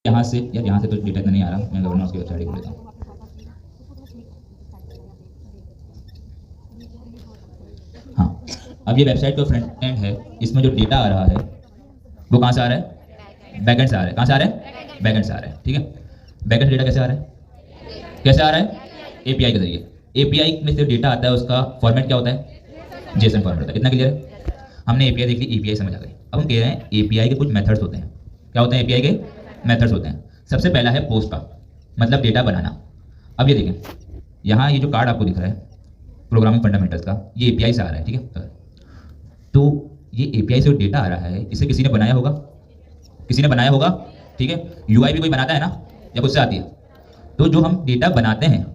यहाँ से यार, यहाँ से तो डेटा इतना नहीं आ रहा, मैं गवर्नेंस की वेबसाइट खोल लेता हूँ। हाँ, अब ये वेबसाइट का फ्रंट एंड है, इसमें जो डेटा आ रहा है वो कहाँ से आ रहा है? बैकएंड से आ रहा है। कहाँ से आ रहा है? बैकएंड से आ रहा है। ठीक है, बैकएंड डेटा कैसे आ रहा है? कैसे आ रहा है? एपीआई के जरिए। एपीआई में जो डेटा आता है उसका फॉर्मेट क्या होता है? जेसन फॉर्मेट होता है। कितना क्लियर है? हमने एपीआई देख ली, एपीआई समझ आ गई। अब हम कह रहे हैं एपीआई के कुछ मेथड्स होते हैं। क्या होते हैं एपीआई के? मेथड्स होते हैं। सबसे पहला है पोस्ट का, मतलब डेटा बनाना। अब ये देखें, यहाँ ये जो कार्ड आपको दिख रहा है प्रोग्रामिंग फंडामेंटल्स का, ये एपीआई से आ रहा है। ठीक है, तो ये एपीआई से जो डेटा आ रहा है इसे किसी ने बनाया होगा, किसी ने बनाया होगा। ठीक है, यूआई भी कोई बनाता है ना, या खुद से आती है। तो जो हम डेटा बनाते हैं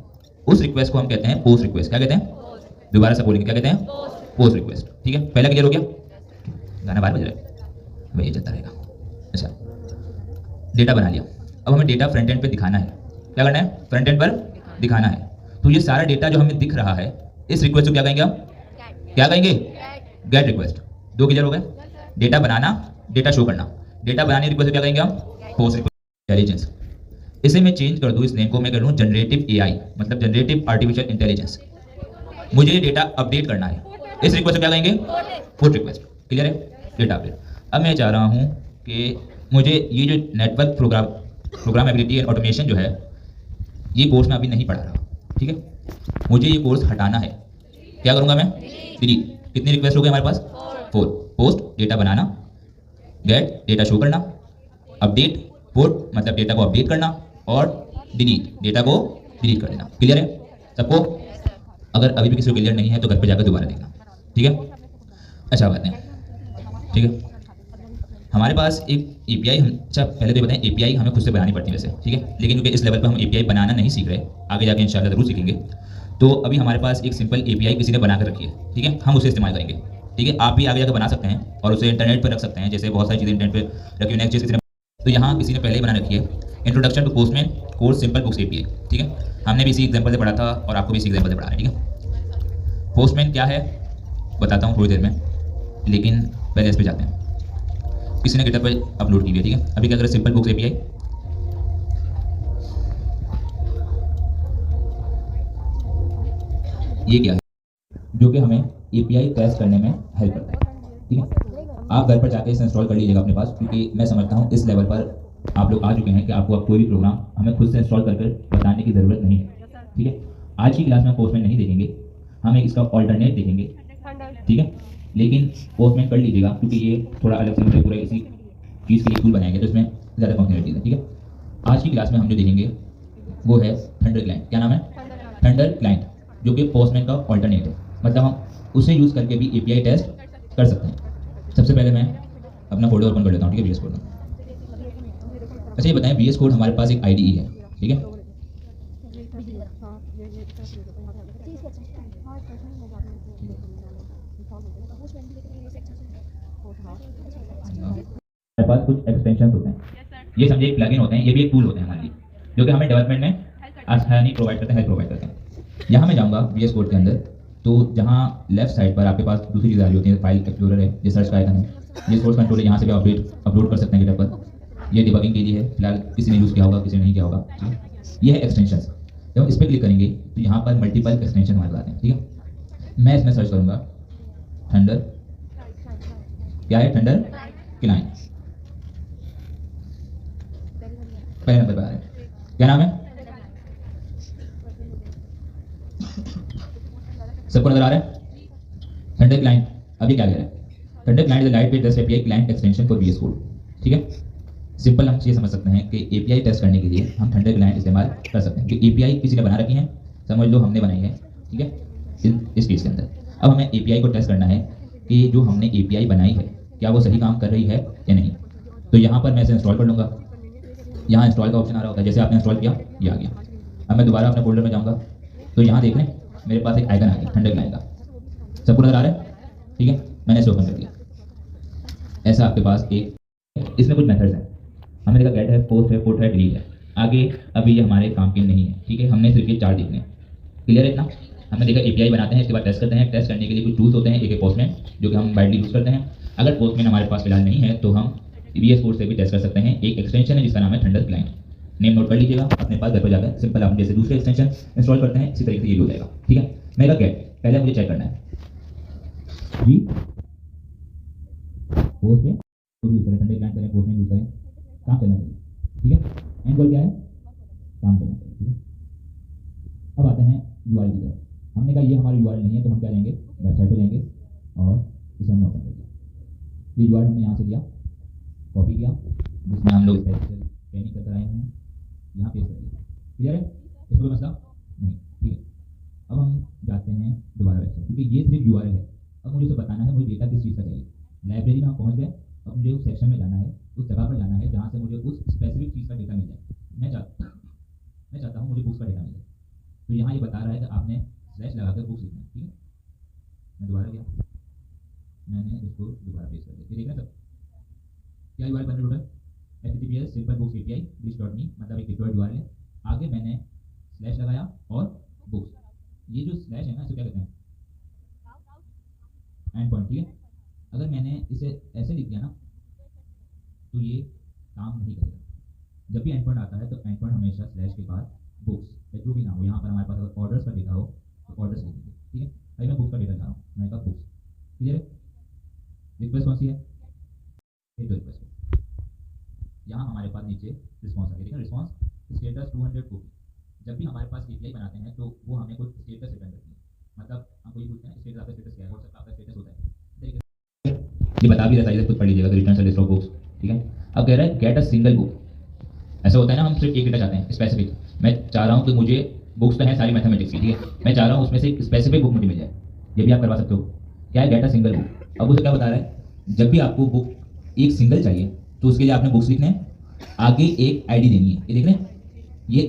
उस रिक्वेस्ट को हम कहते हैं पोस्ट रिक्वेस्ट। क्या कहते हैं? दोबारा से बोलेंगे, क्या कहते हैं? Post request. ठीक है, पहला क्लियर हो गया? गाना बाहर बज रहा है, वही चलता रहेगा। अच्छा, डेटा बना लिया। अब हमें डेटा फ्रंट एंड पे दिखाना है। क्या करना है? फ्रंट एंड पर दिखाना है। तो ये सारा डेटा जो हमें दिख रहा है इस रिक्वेस्ट को क्या कहेंगे हम? क्या कहेंगे? Gate request. दो क्लियर हो गए? डेटा बनाना, डेटा शो करना। डेटा बनाने रिक्वेस्ट को क्या कहेंगे हम? Post request. इंटेलिजेंस, इसे मैं चेंज कर दूं, इस नेम को मैं कर लूं जनरेटिव एआई, मतलब जनरेटिव आर्टिफिशियल इंटेलिजेंस। मुझे ये डेटा अपडेट करना है, इस रिक्वेस्ट को क्या कहेंगे? Post request. क्लियर है? Data update. अब मैं चाह रहा हूं कि मुझे ये जो नेटवर्क प्रोग्रामेबिलिटी एंड ऑटोमेशन जो है, ये कोर्स में अभी नहीं पढ़ा रहा। ठीक है, मुझे ये कोर्स हटाना है। क्या करूंगा मैं? डिलीट। कितनी रिक्वेस्ट हो गई हमारे पास? 4। पोस्ट डेटा बनाना, गेट डेटा शो करना, अपडेट पोर्ट मतलब डेटा को अपडेट करना, और डिलीट डेटा को डिलीट कर देना। क्लियर है सबको? अगर अभी भी किसी को क्लियर नहीं है तो घर पे जाकर दोबारा देखना। ठीक है, अच्छा बात है। ठीक है, हमारे पास एक एपीआई अच्छा पहले तो ये बताएं, एपीआई हमें खुद से बनानी पड़ती है वैसे। ठीक है, लेकिन क्योंकि इस लेवल पर हम एपीआई बनाना नहीं सीख रहे, आगे जाके इंशाल्लाह जरूर सीखेंगे। तो अभी हमारे पास एक सिंपल एपीआई किसी ने बना कर रखी है। ठीक है, हम उसे इस्तेमाल करेंगे। ठीक है, आप भी आगे जाकर बना सकते हैं और उसे इंटरनेट पर रख सकते हैं, जैसे बहुत सारी चीज़ें इंटरनेट पर रखी हुई। नेक्स्ट चीज़ किसी ने, तो यहाँ किसी ने पहले ही बना रखी है, introduction to Postman course simple books API. ठीक है, हमने भी इसी एग्जाम्पल से पढ़ा था और आपको भी इसी एग्जाम्पल से पढ़ा है। ठीक है, पोस्टमैन क्या है बताता हूँ थोड़ी देर में, लेकिन पहले इस पर जाते हैं। किसी ने गिटहब पर अपलोड की हुई है। ठीक है, अभी क्या करें? सिंपल बुक्स एपीआई, ये क्या है? जो कि हमें एपीआई टेस्ट करने में हेल्प करता है। ठीक है, आप घर पर जाके इसे इंस्टॉल कर लीजिएगा अपने पास, क्योंकि मैं समझता हूँ इस लेवल पर आप लोग आ चुके हैं कि आपको अब कोई भी प्रोग्राम हमें खुद से इंस्टॉल करके बताने की ज़रूरत नहीं है। ठीक है, आज की क्लास में पोस्टमैन नहीं देखेंगे, हम एक इसका ऑल्टरनेट देखेंगे। ठीक है, लेकिन पोस्टमैन कर लीजिएगा क्योंकि ये थोड़ा अलग से मुझे पूरा इसी चीज़ के लिए टूल बनाएंगे, तो इसमें ज़्यादा फंक्शनलिटीज है। ठीक है, आज की क्लास में हम जो देखेंगे वो है थंडर क्लाइंट। क्या नाम है? थंडर क्लाइंट, जो कि पोस्टमैन का ऑल्टरनेट है, मतलब हम उसे यूज़ करके भी एपीआई टेस्ट कर सकते हैं। सबसे पहले मैं अपना फोल्डर ओपन कर लेता हूँ। ठीक है, वीएस कोड में। अच्छा ये बताएं, वीएस कोड हमारे पास एक आईडीई है। ठीक है, हमारे पास कुछ एक्सटेंशन होते हैं, ये समझिए प्लगइन होते हैं, ये भी एक टूल होते हैं हमारे लिए, जो कि हमें डेवलपमेंट में आसानी प्रोवाइड करते हैं, हेल्प प्रोवाइड करते हैं। यहाँ मैं जाऊँगा वीएस कोड के अंदर, तो जहाँ लेफ्ट साइड पर आपके पास दूसरी चीज़ आ रही होती है, फाइल एक्सप्लोरर है, ये सर्च का आइकन है, ये सोर्स कंट्रोल है, यहाँ से भी अपलोड कर सकते हैं गिटहब पर। ये डिबगिंग के लिए है, फिलहाल किसी ने यूज़ किया होगा, किसी ने नहीं किया होगा। ठीक है, ये है एक्सटेंशन। जब हम इस पर क्लिक करेंगे तो यहाँ पर मल्टीपल एक्सटेंशन हमारे पास आते हैं। ठीक है, मैं इसमें सर्च करूँगा थंडर, क्या है? थंडर क्लाइंट, पहले नंबर पर आ रहा है। क्या नाम है? सबको नजर आ रहा है? Thunder Client. अभी क्या कह रहा है? Thunder Client is lightweight test API client extension for VS Code. ठीक है, सिंपल हम ये समझ सकते हैं कि एपीआई टेस्ट करने के लिए हम थंडर क्लाइंट इस्तेमाल कर सकते हैं, कि एपीआई किसी ने बना रखी है, समझ लो हमने बनाई है। ठीक है, इस केस के अंदर अब हमें एपीआई को टेस्ट करना है कि जो हमने एपीआई बनाई है क्या वो सही काम कर रही है या नहीं। तो यहाँ पर मैं इसे इंस्टॉल कर लूँगा। यहाँ इंस्टॉल का ऑप्शन आ रहा होगा, जैसे आपने इंस्टॉल किया ये आ गया। अब मैं दोबारा अपने फोल्डर में जाऊँगा तो यहाँ देख लें मेरे पास एक आइकन आ गया थंडर क्लाइंट का। सबको नजर आ रहा है? ठीक है, मैंने इसे ओपन कर दिया। ऐसा आपके पास एक, इसमें कुछ मेथड्स हैं, हमने देखा गेट है, पोस्ट है, पोर्ट है, डिलीट है। आगे अभी ये हमारे काम के नहीं है। ठीक है, हमने सिर्फ ये 4 देखने हैं। क्लियर है इतना? हमने देखा एपीआई बनाते हैं, इसके बाद टेस्ट करते हैं। टेस्ट करने के लिए कुछ टूल्स होते हैं, एक पोस्टमैन जो कि हम वाइडली यूज़ करते हैं। अगर पोस्टमैन हमारे पास फिलहाल नहीं है तो हम VS कोड से भी टेस्ट कर सकते हैं। एक एक्सटेंशन है जिसका नाम है थंडर क्लाइंट, नेम नोट कर लीजिएगा अपने पास घर पर जाकर। सिंपल आप जैसे दूसरे एक्सटेंशन इंस्टॉल करते हैं इसी तरीके से ये भी हो जाएगा, ठीक है। मेरा गेट पहले मुझे चेक करना है जी, पोस्ट में तो भी यूज करें, थंडर क्लाइंट करें, पोस्ट में यूज करें, काम चलना चाहिए, ठीक है। एंड गोल क्या है, काम चलना चाहिए, ठीक है। अब आते हैं URL की तरफ। हमने कहा ये हमारा URL नहीं है, तो हम क्या लेंगे, वेबसाइट पे जाएंगे और इसे हमने ओपन कर दिया। ये URL हमने यहाँ से लिया, कॉपी किया, जिसमें हम लोग स्पेशल ट्रेनिंग करके आए हैं, यहाँ पेस्ट कर दिया। क्लियर है, इसमें कोई मसला नहीं, ठीक है। अब हम जाते हैं दोबारा वेबसाइट, क्योंकि ये सिर्फ URL है। अब मुझे उसे बताना है मुझे डेटा किस चीज़ का चाहिए। लाइब्रेरी में हम पहुँच गए, अब मुझे उस सेक्शन में जाना है, उस जगह पर जाना है जहाँ से मुझे उस स्पेसिफिक चीज़ का डेटा मिल जाए। मैं चाहता हूँ मुझे बुक्स का डेटा मिल जाए, तो यहाँ ये बता रहा है कि आपने स्लैश लगाकर बुक्स लिखना है, ठीक है। मैं दोबारा गया, मैंने इसको दोबारा पेस्ट कर दिया, ये देख रहे हैं सब क्या URL बन रहा है, https simplebooks API bridge.me, मतलब एक डिप्लॉयड URL है। आगे मैंने स्लैश लगाया और बुक्स, ये जो स्लैश है ना इसे क्या कहते हैं, एंड पॉइंट, ठीक है। अगर मैंने इसे ऐसे लिख दिया ना तो ये काम नहीं करेगा। जब भी एंड पॉइंट आता है तो एंड पॉइंट हमेशा स्लैश के बाद बुक्स या जो भी ना हो, यहाँ पर हमारे पास अगर ऑर्डर्स का डेटा हो तो ऑर्डर्स लिख दीजिए, ठीक है। अभी मैं बुक्स का डेटा चाह रहा हूँ, मैं कहा बुक्स, क्लियर है। रिक्वेस्ट कौन सी है, ये जो रिक्वेस्ट है, यहाँ हमारे पास नीचे रिस्पॉन्स आ गया, ठीक है। Response status 200 copy. जब भी हमारे पास API बनाते हैं तो वो हमें कुछ स्टेटस रिटर्न करती है, मतलब हम कोई पूछते हैं स्टेटस, आपका स्टेटस क्या है, व्हाट्सएप आपका स्टेटस होता है, ये बता भी रहता है, खुद पढ़ लीजिएगा, रिटर्न सर्विस ऑफ बुक्स, ठीक है। अब कह रहा है गेट अ सिंगल बुक, ऐसा होता है ना हम सिर्फ एक डेटा चाहते हैं स्पेसिफिक। मैं चाह रहा हूँ कि मुझे बुक्स तो हैं सारी मैथमेटिक्स की, ठीक है, मैं चाह रहा हूँ उसमें से एक स्पेसिफिक बुक मुझे मिल जाए, ये भी आप करवा सकते हो। क्या है, गेट अ सिंगल बुक। अब उसे क्या बता रहा है, जब भी आपको बुक एक सिंगल चाहिए तो उसके लिए आपने बुक्स लिखने हैं, आगे एक ID देनी है, ये देख रहे हैं, ये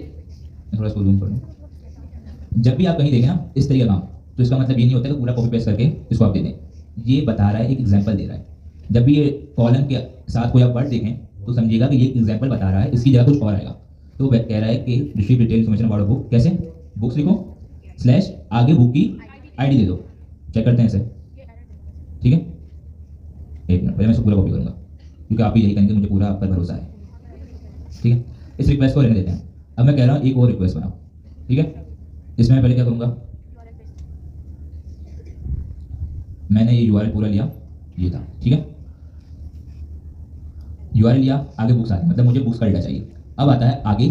थोड़ा इसको जूम कर दूँ। जब भी आप कहीं देखें ना इस तरीके का काम, तो इसका मतलब ये नहीं होता कि पूरा कॉपी पेस्ट करके इसको आप दे दें, ये बता रहा है, एक एग्जाम्पल दे रहा है। जब भी ये कॉलम के साथ कोई आप वर्ड देखें तो समझिएगा कि ये एग्जाम्पल बता रहा है, इसकी जगह कुछ और आएगा। तो वह कह रहा है कि receive detail information about book, कैसे, बुक्स लिखो स्लैश आगे बुक की ID दे दो। चेक करते हैं इसे, ठीक है। एक मिनट, पहले मैं इसको पूरा कॉपी करूँगा क्योंकि आप ही यही कहेंगे, मुझे पूरा आप पर भरोसा है, ठीक है। इस रिक्वेस्ट को रहने देते हैं। अब मैं कह रहा हूँ एक और रिक्वेस्ट बनाओ, ठीक है। इसमें मैं पहले क्या करूँगा, मैंने ये URL पूरा लिया, ये था, ठीक है। URL लिया, आगे बुक्स आती, मतलब मुझे बुक्स का डेटा चाहिए। अब आता है आगे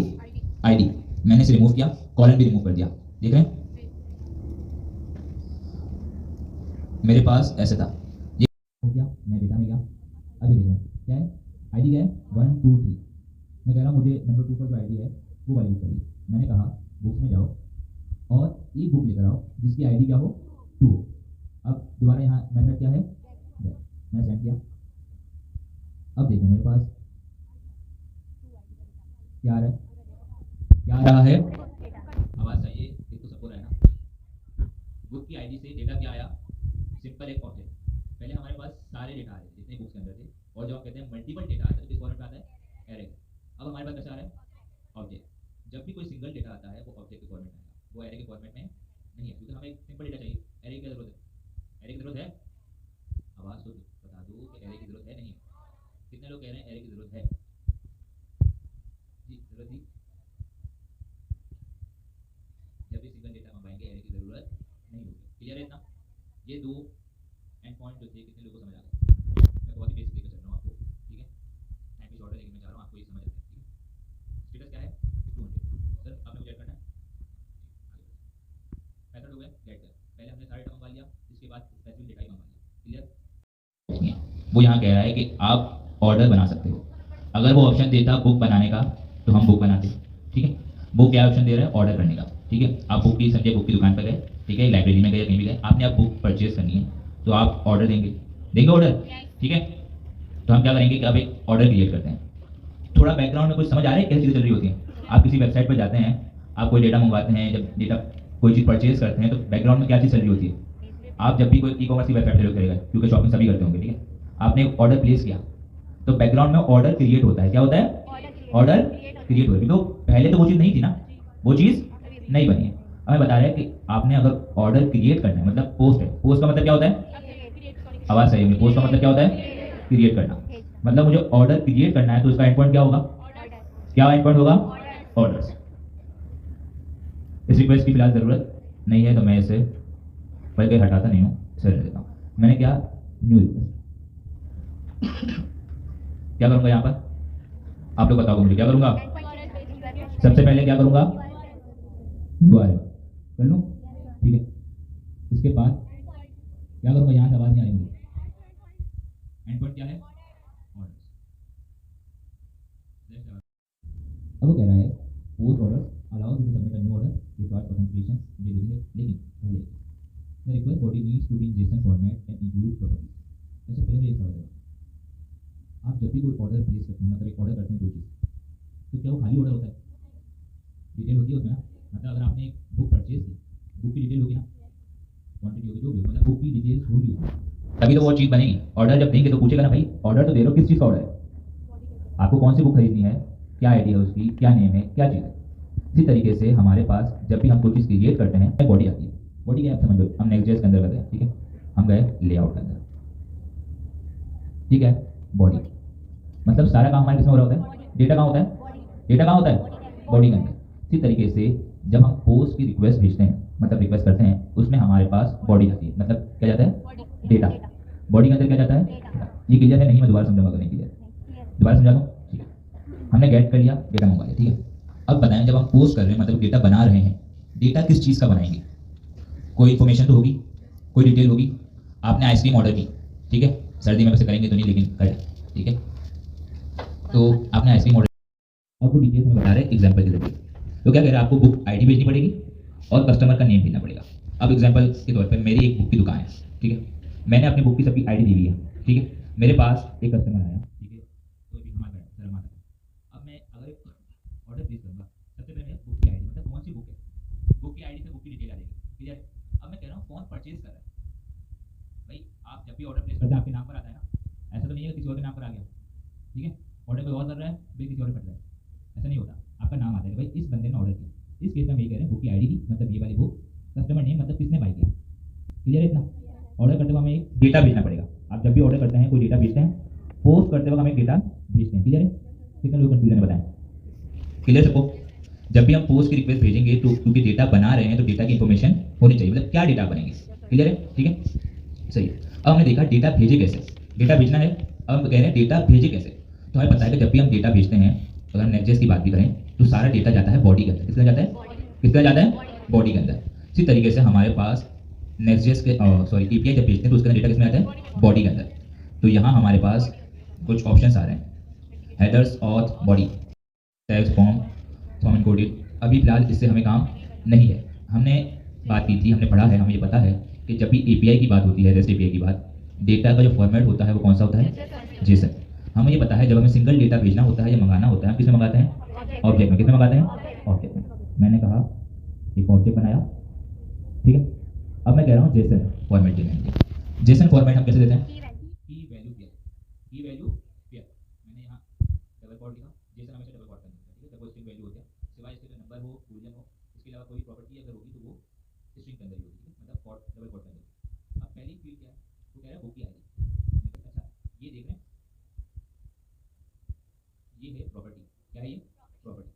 ID, मैंने इसे रिमूव किया, कॉलम भी रिमूव कर दिया, देख रहे हैं मेरे पास ऐसे था, ये हो गया, मैं डेटा में गया। अभी देख रहे हैं क्या है, ID क्या है, 1 2 3। मैं कह रहा हूँ मुझे नंबर 2 पर जो ID है वो वाली बुक चाहिए। मैंने कहा बुक्स में जाओ और एक बुक लेकर आओ जिसकी ID क्या हो, 2 हो। अब दोबारा यहाँ मेथड क्या है, मैं सेंड किया। अब देखिए मेरे पास क्या आ रहा है, क्या आ रहा है, आवाज चाहिए, एक तो सबको रहना। बुक की ID से डेटा क्या आया, सिंपल एक ऑब्जेक्ट। पहले हमारे पास सारे डेटा आ रहे थे जितने बुक्स के अंदर थे, और जब आप कहते हैं मल्टीपल डेटा आता है तो किस फॉर्मेट में आता है, एरे। अब हमारे पास कैसा आ रहा है, ऑब्जेक्ट। जब भी कोई सिंगल डेटा आता है वो ऑब्जेक्ट के फॉर्मेट में आएगा, वो एरे के फॉर्मेट में नहीं है, क्योंकि हमें एक सिंपल डेटा चाहिए। एरे की जरूरत है, एरे की जरूरत है, आवाज तो बता दो कि एरे की जरूरत है, नहीं है। कितने लोग कह रहे हैं एरे की जरूरत है जी, जरूरत थी। जब भी सिंगल डेटा मंगाएंगे एरे की जरूरत नहीं होगी, क्लियर है इतना। ये दो एंड पॉइंट जो थे कितने लोगों को समझ आ गया, मैं बहुत ही बेसिक लेकर चल रहा हूँ आपको, ठीक है। टाइम भी शॉर्ट है लेकिन मैं चाह रहा हूँ आपको ये समझ आए, ठीक है। स्टेटस क्या है, 200 सर, आपने मुझे करना है, मेथड हो गया गेट कर। पहले हमने सारे डेटा मंगवा लिया, इसके बाद स्पेसिफिक डेटा ही मंगवा लिया, क्लियर। वो यहाँ कह रहा है कि आप ऑर्डर बना सकते हो। अगर वो ऑप्शन देता बुक बनाने का तो हम बुक बनाते, ठीक है। बुक क्या ऑप्शन दे रहा है, ऑर्डर करने का, ठीक है। आप बुक की समझे, बुक की दुकान पर गए, ठीक है, लाइब्रेरी में गए, कहीं भी गए, आपने आप बुक परचेज करनी है तो आप ऑर्डर देंगे ऑर्डर, ठीक है। तो हम क्या करेंगे कि अब एक ऑर्डर क्रिएट करते हैं। थोड़ा बैकग्राउंड में कुछ समझ आ रहा है कैसी चीज़ें चल रही होती हैं। आप किसी वेबसाइट पर जाते हैं, आप कोई डेटा मंगवाते हैं, जब डेटा कोई चीज़ परचेज करते हैं तो बैकग्राउंड में क्या चीज़ चल रही होती है। आप जब भी कोई ई-कॉमर्स की वेबसाइट पर करेगा, क्योंकि शॉपिंग सभी करते होंगे, ठीक है। आपने एक ऑर्डर प्लेस किया तो बैकग्राउंड में ऑर्डर क्रिएट होता है, क्या होता है, ऑर्डर क्रिएट हो रही है। तो पहले तो वो चीज़ नहीं थी ना, वो चीज़ नहीं बनी है। हमें बता रहा है कि आपने अगर ऑर्डर क्रिएट करना है, मतलब पोस्ट है, पोस्ट का मतलब क्या होता है, आवाज़ सही है, पोस्ट का मतलब क्या होता है, क्रिएट करना। मतलब मुझे ऑर्डर क्रिएट करना है तो इसका एंड पॉइंट क्या होगा? क्या एंड पॉइंट होगा? ऑर्डर्स। इस रिक्वेस्ट की फिलहाल ज़रूरत नहीं है तो मैं इसे पहले कहीं हटाता नहीं हूँ, इसे रख देता हूँ। मैंने क्या न्यू रिक्वेस्ट क्या करूँगा यहाँ पर? आप लोग बताओगे मुझे क्या करूँगा? सबसे पहले क्या करूँगा? URL कर लूँ, ठीक है। इसके बाद क्या करूँगा? यहाँ से आवाज़ नहीं आ रही मुझे। एंड पॉइंट क्या है? ऑर्डर्स। अब वो कह रहा है post order allow to submit a new order required authentication, ये देखेंगे। लेकिन पहले the request body needs to be in JSON format and include property. ऐसे पहले मुझे सवाल है, आप जब भी कोई ऑर्डर प्लेस करते हैं, मतलब एक ऑर्डर करते हैं कोई चीज़, तो क्या वो खाली ऑर्डर होता है? डिटेल होती है उसमें ना। मतलब अगर आपने एक बुक परचेज की, बुक की डिटेल होगी ना, क्वांटिटी होगी, जो भी हो, मतलब बुक की डिटेल्स होगी, तभी तो वो चीज़ बनेगी। ऑर्डर जब देंगे तो पूछेगा ना भाई ऑर्डर तो दे रहे हो, किस चीज़ का ऑर्डर है, आपको कौन सी बुक खरीदनी है, क्या आइडिया है उसकी, क्या नेम है, क्या चीज़ है। इसी तरीके से हमारे पास जब भी हम कोई चीज़ क्रिएट करते हैं बॉडी आती है। बॉडी क्या आप समझो, हम नेक्स्ट.जेएस के अंदर गए, ठीक है, हम गए लेआउट के अंदर, ठीक है। बॉडी मतलब सारा काम हमारे किसमें हो रहा होता है? डेटा कहाँ होता है? डेटा कहाँ होता है? बॉडी के अंदर। इसी तरीके से जब हम पोस्ट की रिक्वेस्ट भेजते हैं, मतलब रिक्वेस्ट करते हैं, उसमें हमारे पास बॉडी आती है, मतलब क्या जाता है? डेटा। बॉडी के अंदर क्या जाता है? ये क्लियर है? नहीं मैं दोबारा समझाऊंगा, नहीं क्लियर दोबारा समझा दूँ, ठीक है। हमने गेट कर लिया, डेटा मंगवा लिया, ठीक है। अब बताएं जब हम पोस्ट कर रहे हैं, मतलब डेटा बना रहे हैं, डेटा किस चीज़ का बनाएंगे? कोई इन्फॉर्मेशन तो होगी, कोई डिटेल होगी। आपने आइसक्रीम ऑर्डर की, ठीक है, सर्दी में वैसे करेंगे तो नहीं लेकिन करें, ठीक है। तो आपने आइसक्रीम ऑर्डर, अब वो डिटेल्स हमें बता रहे हैं एग्जाम्पल के जरिए। तो क्या कह रहे हैं, आपको बुक आईडी भेजनी पड़ेगी और कस्टमर का नेम भेजना पड़ेगा। अब एग्जाम्पल के तौर पर मेरी एक बुक की दुकान है, ठीक है, मैंने अपनी बुक की सबकी आईडी दी हुई है, ठीक है। मेरे पास एक कस्टमर आया, ठीक है, कोई भी हमारा सर हमारा, अब मैं अगर एक ऑर्डर प्लेस करूँगा, सबसे पहले बुक की आईडी, मतलब कौन सी बुक है, बुक की आईडी से बुक की डिटेल आ जाएगी, क्लियर है। अब मैं कह रहा हूँ कौन परचेज कर रहा है। भाई आप जब भी ऑर्डर प्लेस करते हैं आपके नाम पर आता है ना, ऐसा तो नहीं है कि किसी और के नाम पर आ गया, ठीक है। ऑर्डर कोई और कर रहा है, बिल किसी और पे कट रहा है, ऐसा नहीं होता। आपका नाम आता है भाई इस बंदे ने ऑर्डर किया। इस केस में हम ये कह रहे हैं बुक की आईडी दी, मतलब ये वाली बुक, कस्टमर नेम मतलब किसने बाई किया, क्लियर है इतना। ऑर्डर करते वक्त हमें एक डेटा भेजना पड़ेगा। आप जब भी ऑर्डर करते हैं, कोई डेटा भेजते हैं, पोस्ट करते वक्त हमें डेटा भेजते हैं, क्लियर है। कितने लोग कंफ्यूजन है बताएं, क्लियर सबको। जब भी हम पोस्ट की रिक्वेस्ट भेजेंगे तो क्योंकि डेटा बना रहे हैं तो डेटा की इन्फॉर्मेशन होनी चाहिए, मतलब क्या डेटा बनेंगे, क्लियर है, ठीक है, सही है। अब हमने देखा डेटा भेजे कैसे, डेटा भेजना है। अब हम कह रहे हैं डेटा भेजे कैसे, तो हमें पता है कि जब भी हम डेटा भेजते हैं, अगर नेक्स्ट.जेएस की बात भी करें तो सारा डेटा जाता है बॉडी के अंदर। किसका जाता है? किसका जाता है? बॉडी के अंदर। इसी तरीके से हमारे पास नेक्स्ट.जेएस के सॉरी एपीआई जब भेजते हैं तो उसका डेटा किसमें आता है? बॉडी के अंदर। तो यहाँ हमारे पास कुछ ऑप्शंस आ रहे हैं, headers, auth, body, tags, form encoded. अभी फिलहाल इससे हमें काम नहीं है। हमने बात की थी, हमने पढ़ा है, हमें ये पता है कि जब भी एपीआई की बात होती है, रेस्ट एपीआई की बात, डेटा का जो फॉर्मेट होता है वो कौन सा होता है? जेसन। हमें ये पता है जब हमें सिंगल डेटा भेजना होता है या मंगाना होता है, हम किसमें मंगाते हैं? ऑब्जेक्ट में। किसमें मंगाते हैं? ऑब्जेक्ट में। मैंने कहा एक ऑब्जेक्ट बनाया, ठीक है। अब मैं कह रहा हूँ जेसन फॉर्मेट देने। जेसन फॉर्मेट हम कैसे देते हैं? की वैल्यू पेयर, की वैल्यू पेयर। मैंने यहाँ डबल कोट लिखा, जेसन हमेशा डबल कोट करना है, ठीक है, डबल स्ट्रिंग वैल्यू होता है, सिवाय इसके नंबर हो, बूलियन हो, इसके अलावा कोई प्रॉपर्टी अगर होगी तो वो स्ट्रिंग के अंदर ही होगी, मतलब कोट, डबल कोट के अंदर। अब पहली फील्ड क्या है, वो कह रहा है बुक की आईडी। अच्छा ये देख रहे हैं, ये है प्रॉपर्टी, क्या है ये? प्रॉपर्टी।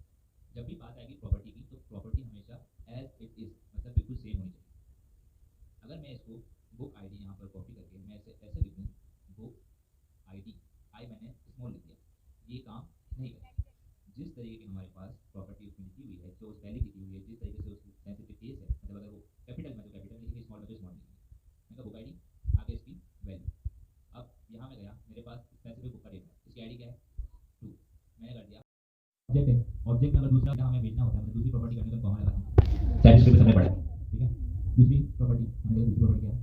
जब भी बात आएगी प्रॉपर्टी की तो प्रॉपर्टी हमेशा एज इट इज, मतलब बिल्कुल सेम होनी चाहिए। अगर मैं इसको बुक आईडी यहाँ पर कॉपी करके मैं इसे ऐसे लिख दूँ, बुक आईडी, आई मैंने स्मॉल लिख दिया, ये काम नहीं करेगा। जिस तरीके की हमारे पास प्रॉपर्टी उसमें लिखी हुई है, जो उस वैल्यू लिखी हुई है, जिस तरीके से उसकी सेंसिटिव केस है, मतलब अगर वो कैपिटल में तो कैपिटल लिखेंगे, स्मॉल में तो स्मॉल लिखेंगे। मैं बुक आईडी, आगे इसकी वैल्यू। अब यहाँ मैं गया, मेरे पास स्पेसिफिक बुक का डेटा, इसकी आईडी क्या है? 2। मैंने कर दिया ऑब्जेक्ट है, ऑब्जेक्ट में अगर दूसरा डेटा हमें भेजना होता है, मतलब दूसरी प्रॉपर्टी करने को कॉमा लगाते हैं, टाइप स्क्रिप्ट हमने पढ़ा है, ठीक है। दूसरी प्रॉपर्टी हमें दूसरी प्रॉपर्टी क्या है?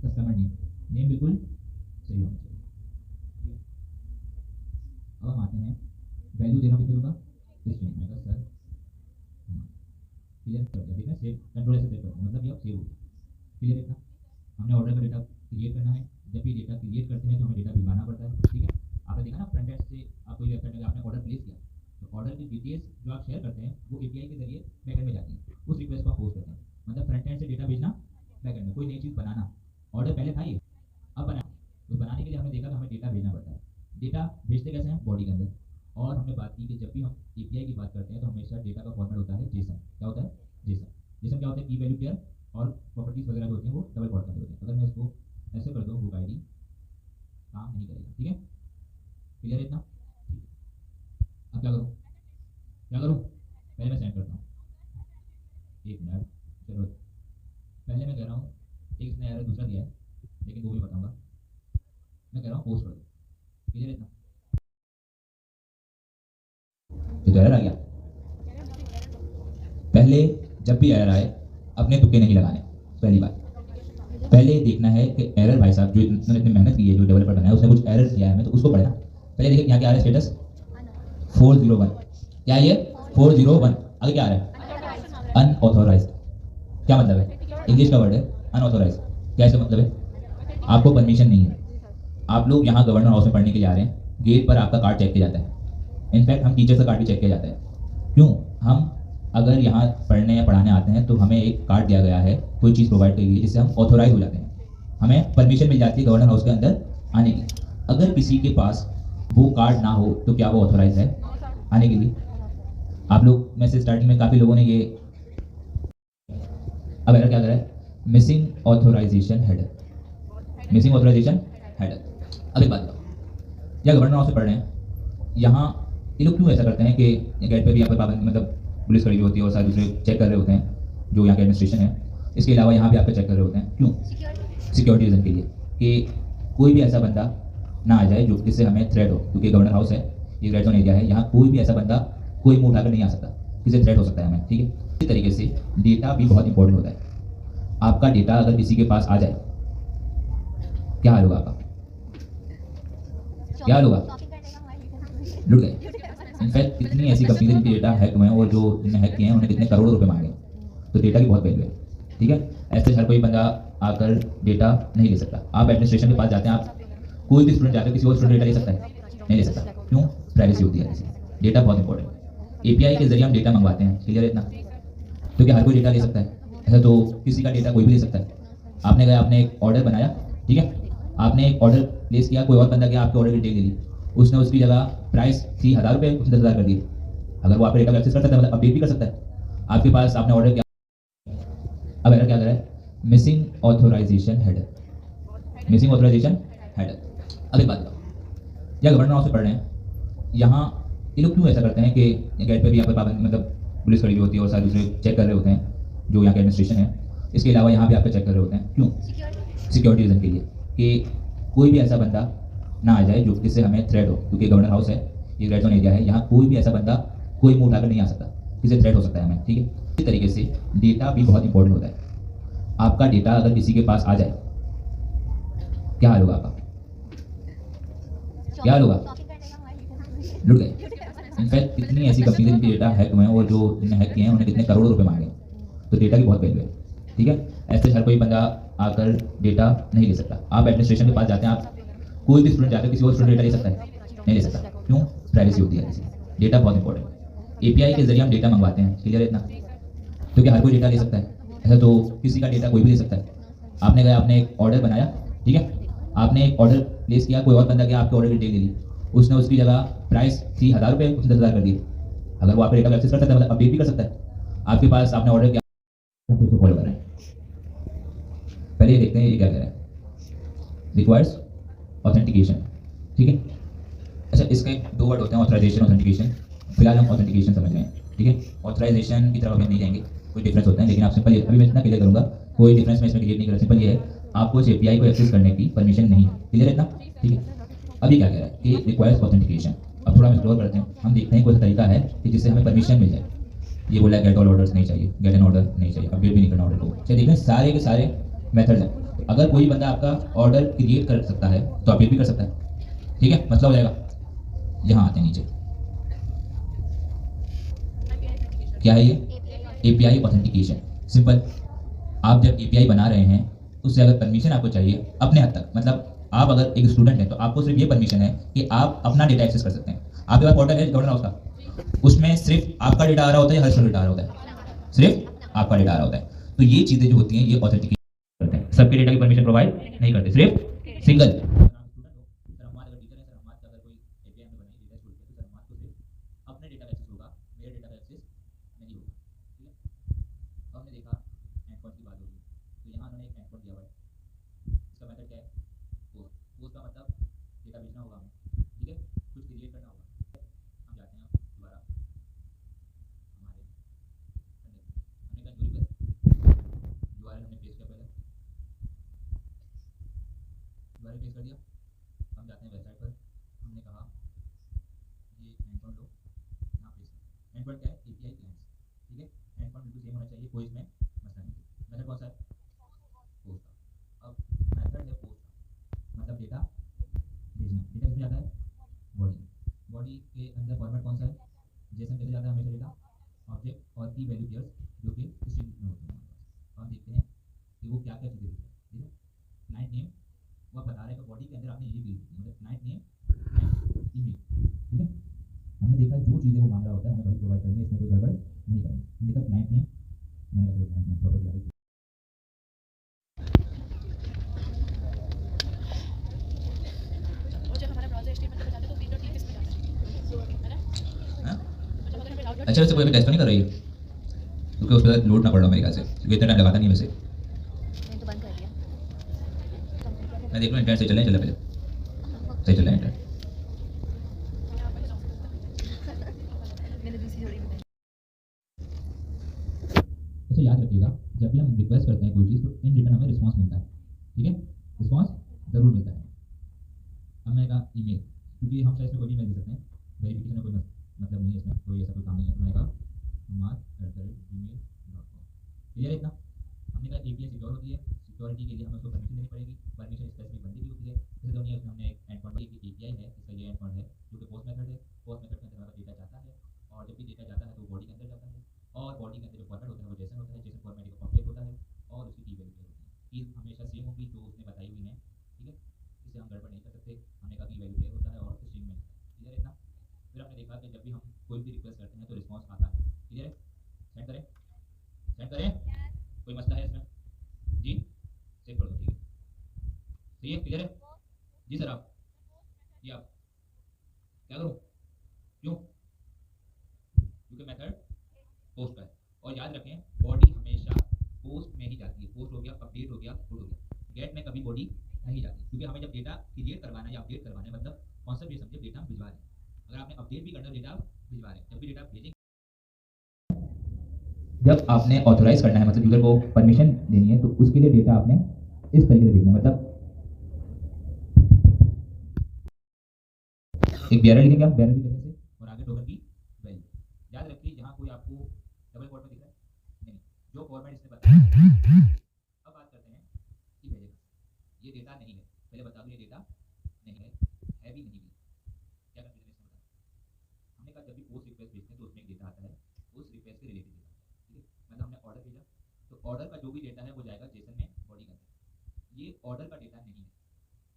कस्टमर नेम, नेम बिल्कुल सही होना चाहिए, ठीक है। अब हम आते हैं वैल्यू दे रहा हूँ, कितने दूंगा? स्ट्रिंग में, सर क्लियर कर दिया, ठीक है। सेव, कंट्रोल से सेव करते हैं, मतलब ये अब सेव हो गया, क्लियर है ना। हमने ऑर्डर का डेटा क्रिएट करना है, जब भी डेटा क्रिएट करते हैं तो हमें डेटा भिजवाना पड़ता है, ठीक है। आपने देखा ना फ्रंट एंड से, आप कोई वेबसाइट में आपने ऑर्डर प्लेस किया तो ऑर्डर की डिटेल्स जो आप शेयर करते हैं वो एपीआई के जरिए बैकएंड में जाती है, उस रिक्वेस्ट को आप पोस्ट करते हैं, मतलब फ्रंट एंड से डेटा भेजना, बैकएंड में कोई नई चीज़ बनाना। ऑर्डर पहले था ये, अब बना, तो बनाने के लिए हमने देखा कि हमें डेटा भेजना पड़ता है। डेटा भेजते कैसे हैं बॉडी के अंदर। और हमने बात की कि जब भी हम एपीआई की बात करते हैं तो हमेशा डेटा का फॉर्मेट होता है जेसन। क्या होता है? जेसन। जेसन क्या होता है? की वैल्यू पेयर और प्रॉपर्टीज वगैरह जो होती हैं वो डबल फॉर्मेट में होती हैं। अगर मैं इसको ऐसे कर दूँ बुक आईडी काम नहीं करेगा। ठीक है, क्लियर है इतना? ठीक है, अब क्या करूँ? क्या करूँ? पहले मैं सेंड करता हूँ, एक मिनट। चलो पहले मैं कह रहा हूँ एक इसने एरर दूसरा दिया है लेकिन वो भी बताऊँगा। मैं कह रहा हूँ पोस्ट कर दो। क्लियर है इतना? ये तो एरर आ गया। पहले जब भी एरर आए अपने तुक्के नहीं लगाने। पहली बात, पहले देखना है कि एरर भाई साहब जो इन्होंने इतनी मेहनत की है, जो डेवलपर बनाया उसने कुछ एरर दिया है हमें, तो उसको पढ़ना। पहले देखिए यहाँ क्या आ रहा है स्टेटस 401। क्या है ये? 401। आगे क्या आ रहा है? अनऑथोराइज्ड। क्या मतलब है? इंग्लिश का वर्ड है अनऑथोराइज्ड। क्या इसका मतलब है? आपको परमिशन नहीं है। आप लोग यहाँ गवर्नर हाउस में पढ़ने के लिए आ रहे हैं, गेट पर आपका कार्ड चेक किया जाता है। इनफैक्ट हम टीचर का कार्ड भी चेक किया जाता है। क्यों? हम अगर यहाँ पढ़ने या पढ़ाने आते हैं तो हमें एक कार्ड दिया गया है, कोई चीज़ प्रोवाइड की गई है जिससे हम ऑथोराइज हो जाते हैं, हमें परमिशन मिल जाती है गवर्नर हाउस के अंदर आने की। अगर किसी के पास वो कार्ड ना हो तो क्या वो ऑथोराइज है आने के लिए? आप लोग में से स्टार्टिंग में काफ़ी लोगों ने ये अब एरर क्या कर रहा है? Missing authorization header. Missing authorization header. अब एक बात बताओ, या गवर्नर हाउस से पढ़ रहे हैं, यहाँ ये लोग क्यों ऐसा करते हैं कि गेट पे भी यहाँ पर पाबंदी, मतलब पुलिस खड़ी हुई होती है और सारे दूसरे चेक कर रहे होते हैं जो यहाँ के एडमिनिस्ट्रेशन है। इसके अलावा यहाँ भी आपका चेक कर रहे होते हैं। क्यों? सिक्योरिटी रीजन के लिए, कि कोई भी ऐसा बंदा ना आ जाए जो जिससे हमें थ्रेट हो, क्योंकि गवर्नर हाउस है, ये रेड जोन एरिया है, यहाँ कोई भी ऐसा बंदा कोई मुंह उठाकर नहीं आ सकता, किसी थ्रेट हो सकता है हमें। ठीक है, इसी तरीके से डेटा भी बहुत इंपॉर्टेंट होता है। आपका डेटा अगर किसी के पास आ जाए क्या हाल होगा आपका? क्या हाल होगा? लुट गए। इनफैक्ट इतनी ऐसी कंपनी जिनके डेटा हैक हुए हैं और जो जिन्हें हैक किए हैं उन्हें कितने करोड़ों रुपए मांगे। तो डेटा की बहुत वैल्यू है। ठीक है, ऐसे हर कोई बंदा आकर डेटा नहीं ले सकता। आप एडमिनिस्ट्रेशन के पास जाते हैं, आप कोई भी स्टूडेंट जाकर किसी और स्टूडेंट डेटा ले सकता है? नहीं ले सकता। क्यों? प्राइवेसी होती है। डेटा बहुत इंपॉर्टेंट है। एपीआई के जरिए हम डेटा मंगवाते हैं। क्लियर है इतना? क्योंकि हर कोई डेटा ले सकता है, ऐसा तो किसी का डेटा कोई भी ले सकता है। आपने गया, आपने एक ऑर्डर बनाया, ठीक है, आपने एक ऑर्डर प्लेस किया, कोई और बंदा गया आपके ऑर्डर की डिटेल ले ली, उसने उसकी जगह प्राइस थी 1000 रुपये, उसने 10,000 कर दिए। अगर वो आपका डेटा एक्सेस कर सकता है, मतलब अपडेट भी कर सकता है। आपके पास आपने ऑर्डर किया, अब एरर क्या कर रहा है? Missing authorization header. Missing authorization header. अब एक बात बताओ, या गवर्नर हाउस से पढ़ रहे हैं, यहाँ ये लोग क्यों ऐसा करते हैं कि गेट पे भी यहाँ पर पाबंदी, मतलब पुलिस खड़ी हुई होती है और सारे दूसरे चेक कर रहे होते हैं जो यहाँ के एडमिनिस्ट्रेशन है। इसके अलावा यहाँ भी आपका चेक कर रहे होते हैं। क्यों? सिक्योरिटी रीजन के लिए, कि कोई भी ऐसा बंदा ना आ जाए जो जिससे हमें थ्रेट हो, क्योंकि गवर्नर हाउस है, ये रेड जोन एरिया है, यहाँ कोई भी ऐसा बंदा कोई मुंह उठाकर नहीं आ सकता, किसी थ्रेट हो सकता है हमें। ठीक है, इसी तरीके से डेटा भी बहुत इंपॉर्टेंट होता है। आपका डेटा अगर किसी के पास आ जाए क्या हाल होगा आपका? क्या हाल होगा? लुट गए। इनफैक्ट इतनी ऐसी कंपनी जिनके डेटा हैक हुए हैं और जो जिन्हें हैक किए हैं उन्हें कितने करोड़ों रुपए मांगे। तो डेटा की बहुत वैल्यू है। ठीक है, ऐसे हर कोई बंदा आकर डेटा नहीं ले सकता। आप एडमिनिस्ट्रेशन के पास जाते हैं, आप कोई भी स्टूडेंट जाकर किसी और स्टूडेंट डेटा ले सकता है? नहीं ले सकता। क्यों? प्राइवेसी होती है। डेटा बहुत इंपॉर्टेंट है। एपीआई के जरिए हम डेटा मंगवाते हैं। क्लियर है इतना? क्योंकि हर कोई डेटा ले सकता है, ऐसा तो किसी का डेटा कोई भी ले सकता है। आपने गया, आपने एक ऑर्डर बनाया, ठीक है, आपने एक ऑर्डर प्लेस किया, कोई और बंदा गया आपके ऑर्डर की डिटेल ले ली, उसने उसकी जगह प्राइस थी 1000 रुपये, उसने 10,000 कर दिए। अगर वो आपका डेटा एक्सेस कर सकता है, मतलब अपडेट भी कर सकता है। आपके पास आपने ऑर्डर किया, उसको फॉलो कर रहे हैं। पहले ये देखते हैं ये क्या कह रहा है, रिक्वायर्स ऑथेंटिकेशन। ठीक है, अच्छा इसके दो वर्ड होते हैं, ऑथराइजेशन, ऑथेंटिकेशन। फिलहाल हम ऑथेंटिकेशन समझ रहे हैं। ठीक है, ऑथराइजेशन की तरफ हम नहीं जाएंगे, कोई डिफरेंस होता है, लेकिन आप सिंपल अभी मैं इतना क्लियर करूंगा, कोई डिफरेंस मैं इसमें क्लियर नहीं कर रहा। सिंपल ये है, आपको इस एपीआई को एक्सेस करने की परमिशन नहीं है। क्लियर है इतना? ठीक है, अभी क्या कह रहा है कि रिक्वायर्स ऑथेंटिकेशन। अब थोड़ा हम एक्सप्लोर करते हैं, हम देखते हैं कोई तरीका है कि जिससे हमें परमिशन मिल जाए। ये बोला है गेट ऑल ऑर्डर्स नहीं चाहिए, गेट एन ऑर्डर नहीं चाहिए, अपडेट भी नहीं करना ऑर्डर को। चलिए देखें, सारे के सारे मेथड्स हैं। अगर कोई बंदा आपका ऑर्डर क्रिएट कर सकता है तो अपडेट भी कर सकता है। ठीक है, मतलब हो जाएगा। यहाँ आते हैं नीचे, क्या है ये? API authentication. सिंपल, आप जब एपीआई बना रहे हैं उससे अगर परमिशन आपको चाहिए अपने हद तक, मतलब आप अगर एक स्टूडेंट हैं तो आपको सिर्फ ये परमिशन है कि आप अपना डेटा एक्सेस कर सकते हैं। आपके पास पोर्टल है गवर्नर हाउस का, उसमें सिर्फ आपका डेटा आ रहा होता है, हर स्टूडेंट डेटा आ रहा होता है, सिर्फ आपका डेटा आ रहा होता है। तो ये चीजें जो होती हैं ये ऑथेंटिकेशन करते हैं। सबके डेटा की परमिशन प्रोवाइड नहीं करते, सिर्फ सिंगल। बेसिक डेटा का एक्सेस नहीं होगा। ठीक है, अब हमने देखा एंड पॉइंट की बात होगी, तो यहाँ उन्होंने एक एंड पॉइंट दिया हुआ है, इसका मेथड क्या है, पोस्ट। पोस्ट का मतलब डेटा भेजना होगा हमें, ठीक है, कुछ क्रिएट करना होगा। हम जाते हैं दोबारा हमारे हमने कहा यूआरएल हमने पेस्ट किया, पहले यूआरएल पेस्ट कर दिया। हम जाते हैं वेबसाइट पर, हमने कहा ये एंड पॉइंट लो, यहाँ पेस्ट एंड पॉइंट क्या है, एपीआई क्लाइंट्स। ठीक है, एंड पॉइंट बिल्कुल सेम होना चाहिए, कोई इसमें मसला नहीं। मेथड कौन सा है, पोस्ट का। अब मेथड है पोस्ट का, मतलब डेटा भेजना। डेटा किसमें जाता है, बॉडी। बॉडी के अंदर फॉर्मेट कौन सा है, जेसन कैसे जाता है हमेशा डेटा, ऑब्जेक्ट और की वैल्यू पेयर्स जो कि स्ट्रिंग में होते हैं। हम देखते हैं कि वो क्या क्या चीज़ें देते हैं। ठीक है, क्लाइंट नेम वो बता रहे हैं कि बॉडी के अंदर आपने ये भी मतलब क्लाइंट नेम एंड ईमेल। ठीक है, हमने देखा जो चीज़ें वो मांग रहा होता है हमें वही प्रोवाइड करनी है, इसमें कोई गड़बड़ नहीं करनी। देखा क्लाइंट नेम, मैंने कहा क्लाइंट नेम प्रॉपर्टी आ गई। अच्छा वैसे कोई भी टेस्ट तो नहीं कर रही है, क्योंकि उस पर लोड ना पड़ रहा मेरे ख्याल से, क्योंकि इतना टाइम लगाता नहीं वैसे। मैं देख लूँ इंटरनेट सही चल रहा है, पहले सही चल रहा है इंटरनेट। अच्छा याद रखिएगा, जब भी हम रिक्वेस्ट करते हैं कोई चीज़ तो इन रिटर्न हमें रिस्पॉन्स मिलता है। ठीक है, रिस्पॉन्स ज़रूर मिलता है। अब मैंने कहा ईमेल, क्योंकि हम शायद इसमें कोई भी ईमेल दे सकते हैं, वेरिफिकेशन में कोई मतलब नहीं है, इसमें कोई ऐसा कोई काम नहीं है। तो मैंने कहा mark@gmail.com। क्लियर है इतना। हमने कहा एपीआई सिक्योर होती है, सिक्योरिटी के लिए हमें उसको परमिशन देनी पड़ेगी, परमिशन स्पेसिफिक बंदी की होती है। जैसे दुनिया उसमें हमने एक एंड पॉइंट की एपीआई है, इसका ये एंड पॉइंट है जो कि पोस्ट मेथड है। पोस्ट मेथड के अंदर हमारा डेटा जाता है, और जब भी डेटा जाता है तो बॉडी के अंदर जाता है, और बॉडी के अंदर जो फॉर्मेट होता है वो जेसन होता है, जेसन फॉर्मेट एक ऑब्जेक्ट होता है और उसकी की वैल्यू होती है। की हमेशा सेम होगी जो उसने बताई हुई है। ठीक है, इसे हम गड़बड़ नहीं कर सकते। हमने कहा की वैल्यू पेयर होता है और स्ट्रिंग में। क्लियर है इतना। फिर हमने देखा कि जब भी हम कोई भी रिक्वेस्ट करते हैं तो रिस्पॉन्स आता है। क्लियर है, सेंड करें, सेंड करें, कोई मसला है इसमें जी, चेक कर दो। ठीक है, सही है, क्लियर है जी सर। आप जी आप क्या करूँ, क्यों, क्योंकि मेथड पोस्ट का है। और याद रखें बॉडी हमेशा पोस्ट में ही जाती है। पोस्ट हो गया, अपडेट हो गया, पुट हो गया, गेट में कभी बॉडी नहीं जाती, क्योंकि हमें जब डेटा क्रिएट करवाना है या अपडेट करवाना है, मतलब कॉन्सेप्ट ये समझे, डेटा हम भिजवा रहे हैं। अगर आपने अपडेट भी करना है, डेटा भिजवा रहे हैं, जब भी डेटा भेजेंगे, जब आपने ऑथोराइज करना है, मतलब यूजर को परमिशन देनी है, तो उसके लिए डेटा आपने इस तरीके से भेजना है। मतलब एक BRL लिखेंगे आप, BRL लिखने से और आगे टोकन की वैल्यू। याद रखिए यहाँ कोई आपको डबल कोट में दिख रहा है नहीं, जो फॉर्मेट इसने बताया। अब बात करते हैं कि भेजेगा, ये डेटा नहीं है, पहले बता दूं ये डेटा नहीं है भी नहीं भी। क्या कंफ्यूजन इसमें बता, हमने कहा जब भी पोस्ट रिक्वेस्ट भेजते हैं तो उसमें एक डेटा आता है, उस रिक्वेस्ट के रिलेटेड डेटा। ठीक है, मतलब हमने ऑर्डर भेजा तो ऑर्डर का जो भी डेटा है वो जाएगा जेसन में, बॉडी के अंदर। ये ऑर्डर का डेटा नहीं है,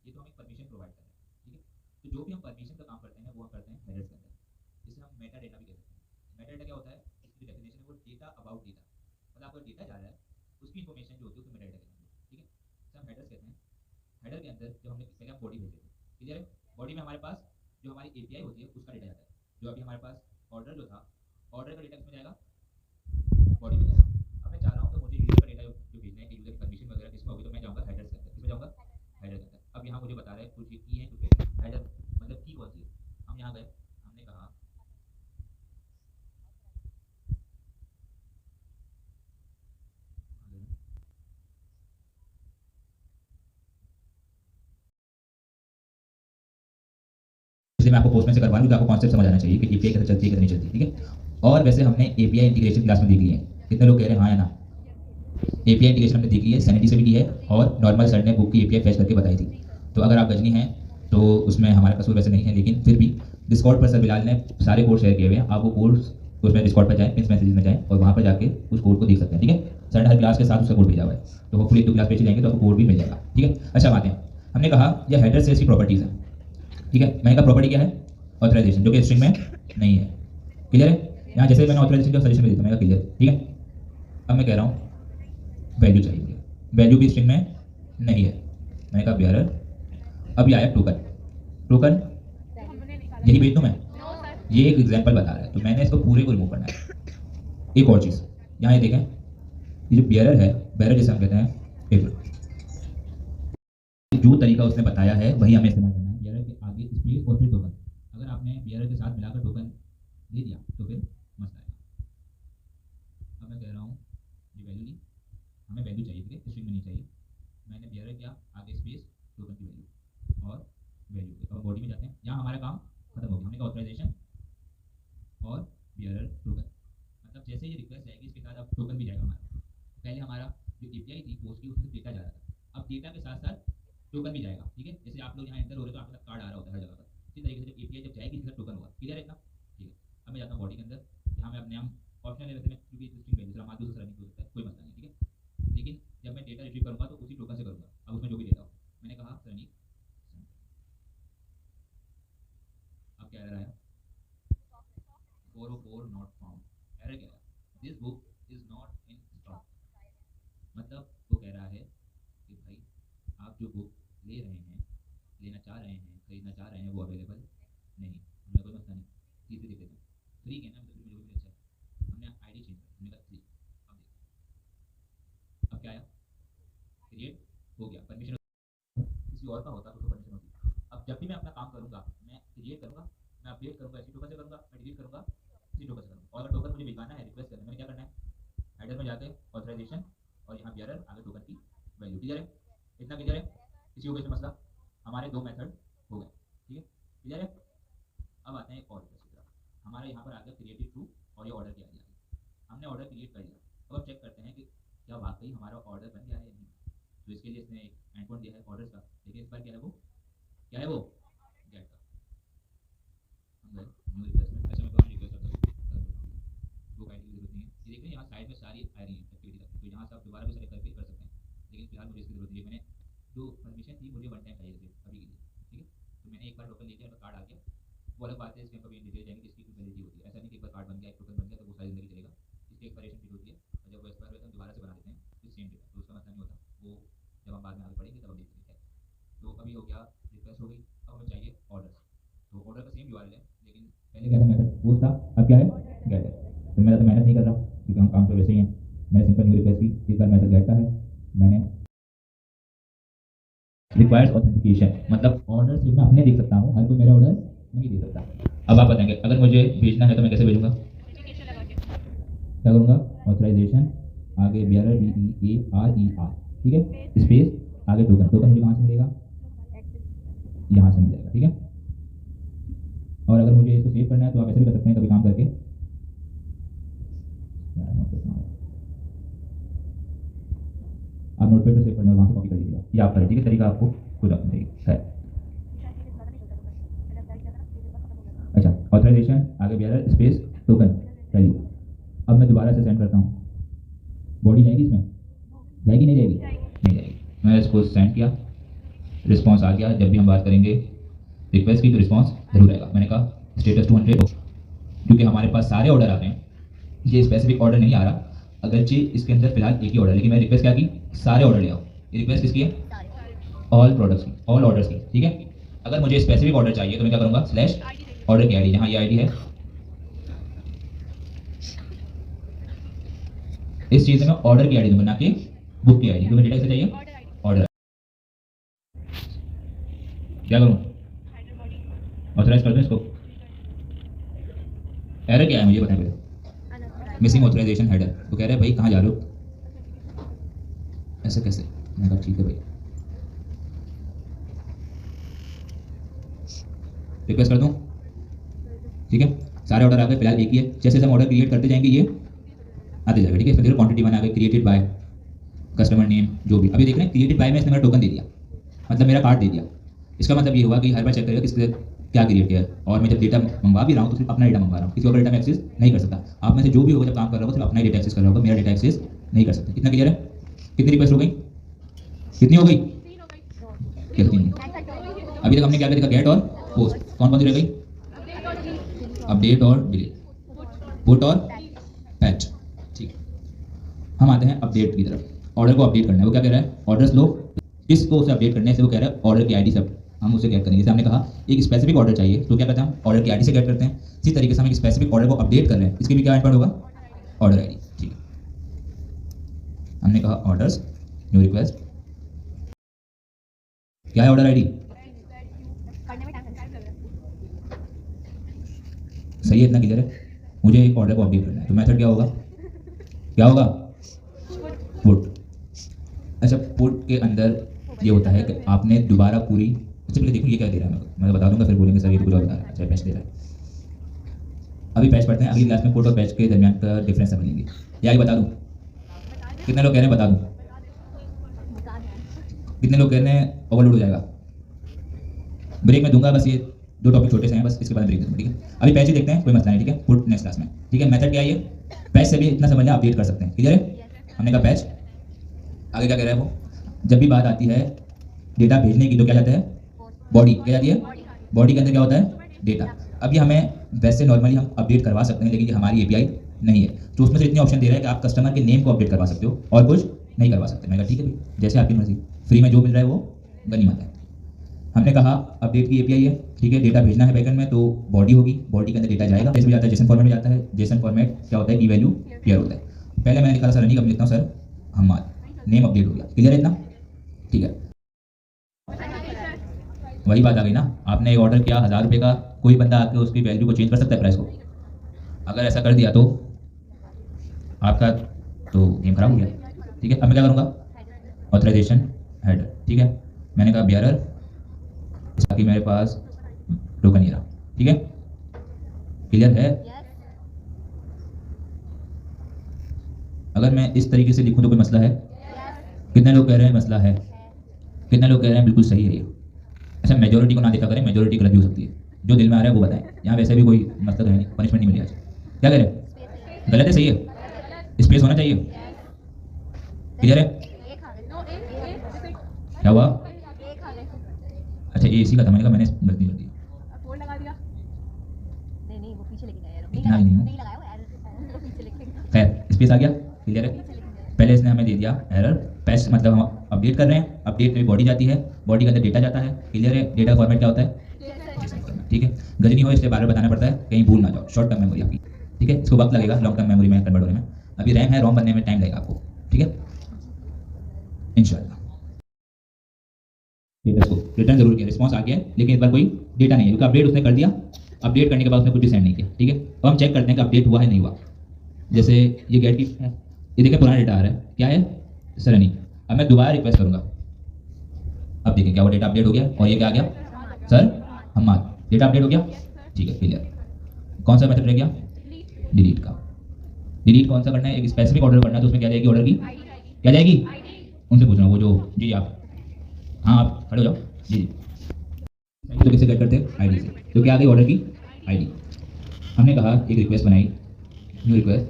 ये तो हम एक परमिशन प्रोवाइड कर रहे हैं। ठीक है, तो जो भी हम परमिशन का काम करते हैं वो हम करते हैं हेडर्स के अंदर, जिसे हम मेटा डेटा भी कह सकते हैं। मेटा डेटा क्या होता है, इसकी डेफिनेशन है वो डेटा अबाउट डेटा, मतलब आपका डेटा जा रहा है उसकी इन्फॉर्मेशन जो होती है उसको मेटा डेटा कहते हैं। ठीक है, इसे हम हेडर्स कहते हैं। हेडर के अंदर जब हमने पहले हम बॉडी भेजे थे, क्लियर है, बॉडी में हमारे पास जो हमारी एपीआई होती है उसका डेटा जाता है। जो अभी हमारे पास ऑर्डर जो था, ऑर्डर का डेटा किसमें जाएगा, बॉडी में जाएगा। अब मैं चाह रहा हूँ तो मुझे यूजर का डेटा जो भेजना है कि यूजर की परमिशन वगैरह किसमें होगी, तो मैं जाऊँगा हेडर्स के अंदर। किसमें जाऊँगा, हेडर के अंदर। अब यहाँ मुझे बता रहा है कुछ की है, क्योंकि हेडर मतलब की कौन सी है। हम यहाँ गए, हमने कहा इसलिए मैं आपको पोस्ट में से करवा लूँ तो आपको कॉन्सेप्ट समझ आना चाहिए कि एपीआई कैसे चलती है कैसे नहीं चलती। ठीक है, और वैसे हमने एपीआई इंटीग्रेशन क्लास में देख ली है, कितने लोग कह रहे हैं हाँ या ना। एपीआई इंटीग्रेशन हमने देख ली है, सैनिटी से भी की है, और नॉर्मल सर ने बुक की एपीआई फेच करके बताई थी। तो अगर आप गजनी हैं तो उसमें हमारा कसूर वैसे नहीं है, लेकिन फिर भी डिस्कॉर्ड पर सर बिलाल ने सारे कोड शेयर किए हुए हैं, आप वो कोड उसमें डिस्कॉर्ड पर जाएँ, पिन मैसेज में जाएँ और वहाँ पर जाके उस कोड को देख सकते हैं। ठीक है, सर ने हर क्लास के साथ उसका कोड भेजा हुआ है, तो होपफुली 1-2 क्लास पे जाएंगे तो आपको कोड भी मिल जाएगा। ठीक है, अच्छा बात है, हमने कहा यह हेडर से इसकी प्रॉपर्टीज़ है। ठीक है, मैंने कहा प्रॉपर्टी क्या है, ऑथराइजेशन, जो कि स्ट्रिंग में नहीं है। क्लियर है, यहाँ जैसे मैंने ऑथराइजेशन का सजेशन में देता मैंने क्लियर। ठीक है, अब मैं कह रहा हूँ वैल्यू चाहिए मुझे, वैल्यू भी स्ट्रिंग में नहीं है। मैंने कहा BRL, अब ये आया टोकन, टोकन यही भेज दूँ मैं, ये एक एग्जांपल बता रहा है, तो मैंने इसको पूरे को रिमूव करना है। एक और चीज़ यहाँ ये देखें, ये जो बियरर है, बियरर जिसे हम कहते हैं, एक जो तरीका उसने बताया है वही हमें इस्तेमाल करना है। बियरर के आगे स्पेस और फिर टोकन। अगर आपने बियरर के साथ मिलाकर टोकन दे दिया तो फिर मसला आएगा। अब मैं कह रहा हूँ ये वैल्यू ली, हमें वैल्यू चाहिए, ठीक है, स्ट्रिंग में नहीं चाहिए। मैंने बियरर किया, आगे स्पेस, टोकन की वैल्यू और वैल्यू। अब बॉडी में जाते हैं, यहाँ हमारा काम खत्म हो गया। हमने कहा ऑथराइजेशन और बियरर टोकन, मतलब जैसे ये रिक्वेस्ट जाएगी इसके साथ अब टोकन भी जाएगा हमारा। पहले हमारा जो एपीआई थी पोस्ट की उसमें डेटा जा रहा था, अब डेटा के साथ साथ टोकन भी जाएगा, ठीक है। जैसे आप लोग यहाँ एंटर हो रहे तो आपके साथ कार्ड आ रहा होता है हर जगह पर, इसी तरीके से जब एपीआई जब जाएगी इसका टोकन होगा। क्लियर है इतना? ठीक है। अब मैं जाता हूँ बॉडी के अंदर, यहाँ मैं अपने हम ऑप्शनल है, वैसे मैं क्योंकि स्ट्रिंग वैल्यू दूसरा माध्यम से रनिंग हो सकता है, कोई मसला नहीं, ठीक है। लेकिन जब मैं डेटा रिट्रीव करूँगा तो उसी टोकन से करूँगा। अब उसमें जो भी डेटा हो, मैंने कहा रनिंग, अब क्या एरर आया, 404 नॉट फाउंड। एरर क्या है, this book is not in stock. मतलब वो कह रहा है कि भाई आप जो बुक ले रहे हैं, लेना चाह रहे हैं, खरीदना चाह रहे हैं, वो अवेलेबल नहीं। हमें कोई मसला नहीं, थ्री से देख लेते हैं। थ्री कहना मतलब मुझे भी अच्छा है। हमने आईडी चेंज कर, हमने कहा थ्री। अब देखो अब क्या आया, क्रिएट हो गया। परमिशन किसी और का होता तो परमिशन होती। अब जब भी मैं अपना काम करूँगा, मैं क्रिएट करूँगा, मैं अपडेट करूँगा, इसी टोकन से करूँगा, मैं डिलीट करूँगा इसी टोकन से करूँगा। और अगर टोकन मुझे भिजवाना है, रिक्वेस्ट करना है, मैंने क्या करना है, हेडर में जाके ऑथराइजेशन और यहाँ बियरर, आगे टोकन की वैल्यू। क्लियर है? इतना क्लियर है? किसी को कोई मसला? हमारे दो मेथड हो गए, ठीक है, क्लियर है। अब आते हैं एक और रिक्वेस्ट की तरफ। हमारे यहाँ पर आ गया क्रिएटेड टू और ये ऑर्डर किया गया, हमने ऑर्डर क्रिएट कर लिया। अब हम चेक करते हैं कि क्या वाकई हमारा ऑर्डर बन गया है या नहीं। तो इसके लिए इसने एक एंडपोइंट दिया है ऑर्डर्स का, लेकिन इस बार क्या है, वो क्या है, वो गेट का। हम गए न्यू रिक्वेस्ट में, अच्छा मैं तो रिक्वेस्ट करता हूँ, बुक आईडी की जरूरत नहीं है। ये देखिए यहाँ साइड में सारी आ रही है एक्टिविटी का, तो यहाँ से आप दोबारा भी सेलेक्ट करके कर सकते हैं, लेकिन फिलहाल मुझे इसकी जरूरत नहीं है। मैंने जो परमिशन थी मुझे वन टाइम चाहिए थी अभी के लिए, ठीक है। तो मैंने एक बार टोकन ले लिया, तो कार्ड आ गया, वो अलग बात है, इसके कभी डिटेल जाएंगे इसकी कुछ वैलिडिटी होती है। ऐसा नहीं कि एक बार कार्ड बन गया, एक टोकन बन गया तो वो सारी जिंदगी चलेगा। इसकी एक्सपायरेशन डेट होती है, और जब वो एक्सपायर होता है हम दोबारा से बना देते हैं इस सेम डेटा, तो उसका मतलब नहीं होता। वो जब हम बाद में आगे पढ़ेंगे तब हम देखेंगे क्या है। तो अभी हो गया, रिक्वेस्ट हो गई, अब हमें चाहिए ऑर्डर। तो ऑर्डर का सेम यूआरएल है, लेकिन पहले क्या था मेथड पोस्ट था, अब क्या है, गेट है। तो मैं तो मेहनत नहीं कर रहा क्योंकि हम काम तो वैसे ही हैं। मैंने सिंपल न्यू रिक्वेस्ट की, इस बार मेथड गेट का है। मैंने रिक्वायर्स ऑथेंटिकेशन, मतलब ऑर्डर सिर्फ मैं अपने देख सकता हूँ, हर कोई मेरा ऑर्डर नहीं दे सकता। अब आप बताएंगे अगर मुझे भेजना है तो मैं कैसे भेजूंगा, क्या करूँगा, ऑथराइजेशन, आगे बियरर, BEARER, ठीक है, स्पेस, आगे टोकन। टोकन मुझे कहाँ से मिलेगा, यहाँ से मिल जाएगा, ठीक है। और अगर मुझे इसको सेव करना है तो आप ऐसे भी कर सकते हैं, कभी काम करके आप नोटपैड पे सेव करना, वहाँ से कॉपी कर लीजिएगा, ये आप करें, ठीक है। तरीका आपको खुद अपना है। अच्छा, ऑथराइजेशन, आगे बियरर, स्पेस, टोकन, वैल्यू। अब मैं दोबारा से सेंड करता हूँ, बॉडी जाएगी इसमें, जाएगी नहीं जाएगी, नहीं जाएगी। मैं इसको सेंड किया, रिस्पांस आ गया। जब भी हम बात करेंगे रिक्वेस्ट की तो रिस्पांस जरूर आएगा। मैंने कहा स्टेटस 200 हो, क्योंकि हमारे पास सारे ऑर्डर आ रहे हैं, ये स्पेसिफिक ऑर्डर नहीं आ रहा। अगरचे इसके अंदर फिलहाल एक ही ऑर्डर, लेकिन मैं रिक्वेस्ट क्या की, सारे ऑर्डर ले आओ। ये रिक्वेस्ट किसकी है, ऑल प्रोडक्ट्स की, ऑल ऑर्डर्स की, ठीक है। अगर मुझे स्पेसिफिक ऑर्डर चाहिए तो मैं क्या करूँगा, स्लैश ऑर्डर की आईडी, जहाँ ये आईडी है, इस चीज़ में ऑर्डर की आईडी दूंगा, ना कि बुक की आईडी। तुम्हें डेटा किसे चाहिए, ऑर्डर। क्या करूँ, ऑथराइज कर दूँ इसको। एरर क्या है मुझे बताएं पहले, मिसिंग ऑथराइजेशन हेडर। तो कह रहे हैं भाई कहाँ जा रहे हो, ऐसे कैसे। मैंने कहा ठीक है भाई, रिक्वेस्ट कर दूँ, ठीक है। सारे ऑर्डर आ गए, फिलहाल एक ही है। जैसे हम ऑर्डर क्रिएट करते जाएंगे ये आते जाएगा, ठीक है। इसमें देखो क्वांटिटी वन आ गई, क्रिएटेड बाय, कस्टमर नेम, जो भी। अभी देख रहे हैं क्रिएटेड बाय में इसने मेरा टोकन दे दिया, मतलब मेरा कार्ड दे दिया। इसका मतलब ये हुआ कि हर बार चेक करेगा किसके क्या क्रिएट किया है। और मैं जब डेटा मंगवा भी रहा हूँ तो सिर्फ अपना डेटा मंगवा रहा हूँ, किसी और डेटा में एक्सेस नहीं कर सकता। आप में से जो भी होगा जब काम कर रहा होगा सिर्फ अपना ही डेटा एक्सेस कर रहा होगा, मेरा डेटा एक्सेस नहीं कर सकता। कितना क्लियर है? कितनी रिक्वेस्ट हो गई, कितनी हो गई, क्या 3? अभी तक हमने क्या देखा, गेट और पोस्ट। कौन कौन सी रह गई, अपडेट और डिलीट, पुट और पैच, ठीक। हम आते हैं अपडेट की तरफ। ऑर्डर को अपडेट करना है, वो क्या कह रहा है, ऑर्डर्स लो, किसको उसे अपडेट करने से वो कह रहा है ऑर्डर की आईडी सब हम उसे गेट करेंगे। जैसे हमने कहा एक स्पेसिफिक ऑर्डर चाहिए तो क्या करते हैं हम ऑर्डर की आईडी से गेट करते हैं। इसी तरीके से हम एक स्पेसिफिक ऑर्डर को अपडेट कर रहे हैं, इसके भी क्या एंड होगा, ऑर्डर आईडी। ठीक है, हमने कहा ऑर्डर्स न्यू रिक्वेस्ट, क्या है ऑर्डर आईडी, सही है, इतना क्लियर है। मुझे एक ऑर्डर को अपडेट करना है तो मेथड क्या होगा, क्या होगा, पुट। अच्छा, पुट के अंदर ये होता है कि आपने दोबारा पूरी, अच्छा पहले देखो ये क्या दे रहा है, मैं बता दूंगा फिर बोलेंगे सर ये तो कुछ और बता रहा है। अच्छा पैच दे रहा है, अभी पैच पढ़ते हैं, अगली क्लास में पुट और पैच के दरमियान का डिफरेंस समझेंगे। या ये बता दूं, कितने लोग कह रहे हैं बता दूं, कितने लोग कह रहे हैं ओवरलोड हो जाएगा। ब्रेक में दूंगा, बस ये 2 टॉपिक छोटे से हैं, बस इसके बाद ब्रेक दूंगा। ठीक है, अभी पैच ही देखते हैं, कोई मसला नहीं। ठीक है, पुट नेक्स्ट क्लास में। ठीक है, मेथड क्या है, पैच से भी इतना समझना अपडेट कर सकते हैं। क्लियर है, हमने कहा पैच। आगे क्या कह रहा है वो, जब भी बात आती है डेटा भेजने की तो क्या जाता है, बॉडी क्या जाती है, बॉडी के अंदर क्या होता है, डेटा। अब ये हमें वैसे नॉर्मली हम अपडेट करवा सकते हैं, लेकिन ये हमारी एपीआई नहीं है, तो उसमें से इतने ऑप्शन दे रहा है कि आप कस्टमर के नेम को अपडेट करवा सकते हो और कुछ नहीं करवा सकते। मैं कहा ठीक है भाई, जैसे आपकी मर्जी, फ्री में जो मिल रहा है वो गनीमत है। हमने कहा अपडेट की एपीआई है। ठीक है, डेटा भेजना है बैकएंड में तो बॉडी होगी, बॉडी के अंदर डेटा जाएगा, जैसे भी जाता है जेसन फॉर्मेट में जाता है। जेसन फॉर्मेट क्या होता है, की वैल्यू पेयर होता है। पहले मैंने लिखा था सर, नहीं कब लिखता हूँ सर, हमाद, नेम अपडेट हो गया। क्लियर है इतना, ठीक है। वही बात आ गई ना, आपने एक ऑर्डर किया 1000 रुपये का, कोई बंदा आके उसकी वैल्यू को चेंज कर सकता है, प्राइस को। अगर ऐसा कर दिया तो आपका तो गेम खराब हो गया। ठीक है, अब मैं क्या करूँगा, ऑथराइजेशन हेडर। ठीक है, मैंने कहा बियरर, ताकि मेरे पास टोकन नहीं रहा। ठीक है, क्लियर है। अगर मैं इस तरीके से लिखूं तो कोई मसला है, कितने लोग कह रहे हैं मसला है, कितने लोग कह रहे हैं बिल्कुल सही है ये। अच्छा, मेजोरिटी को ना देखा करें, मेजोरिटी गलत भी हो सकती है, जो दिल में आ रहा है वो बताएं। यहाँ वैसे भी कोई मतलब है नहीं, पनिशमेंट नहीं मिली आज। क्या कह रहे हैं, गलत है, सही है, स्पेस होना चाहिए। क्लियर है, क्या हुआ, अच्छा ये इसी का था, मैंने कहा मैंने गलती कर दी, इतना ही नहीं हूँ, खैर स्पेस आ गया। क्लियर है, पहले इसने हमें दे दिया एरर, पैच मतलब हम अपडेट कर रहे हैं, अपडेट में बॉडी जाती है, बॉडी के अंदर डेटा जाता है। क्लियर है, डेटा फॉर्मेट क्या होता है, ठीक है। गजनी हो इसलिए बार बार बताना पड़ता है, कहीं भूल ना जाओ। शॉर्ट टर्म मेमोरी आपकी, ठीक है, इसको वक्त लगेगा लॉन्ग टर्म मेमोरी में कन्वर्ट होने में। अभी रैम है, रोम बनने में टाइम लगेगा आपको। ठीक है, इंशाल्लाह। इसको रिटर्न जरूर किया, रिस्पॉन्स आ गया है, लेकिन इस बार कोई डेटा नहीं है क्योंकि अपडेट उसने कर दिया। अपडेट करने के बाद उसने कुछ सेंड नहीं किया। ठीक है, अब हम चेक करते हैं कि अपडेट हुआ है नहीं हुआ। जैसे ये गेट की है, ये देखिए पुराना डेटा आ रहा है, क्या है, सरनी। अब मैं दोबारा रिक्वेस्ट करूंगा, अब देखिए क्या वो डेटा अपडेट हो गया, और ये क्या आ गया, सर हमाद, डेटा अपडेट हो गया। ठीक है, क्लियर। कौन सा मेथड रह गया, डिलीट का। डिलीट कौन सा करना है, एक स्पेसिफिक ऑर्डर करना है, तो उसमें क्या जाएगी, ऑर्डर की क्या जाएगी, उनसे पूछना वो जो, जी आप, हाँ आप खड़े हो जाओ, जी जी। तो किससे गेट करते हैं, आईडी से, तो क्या आ गई, ऑर्डर की आईडी। हमने कहा एक रिक्वेस्ट बनाई, न्यू रिक्वेस्ट,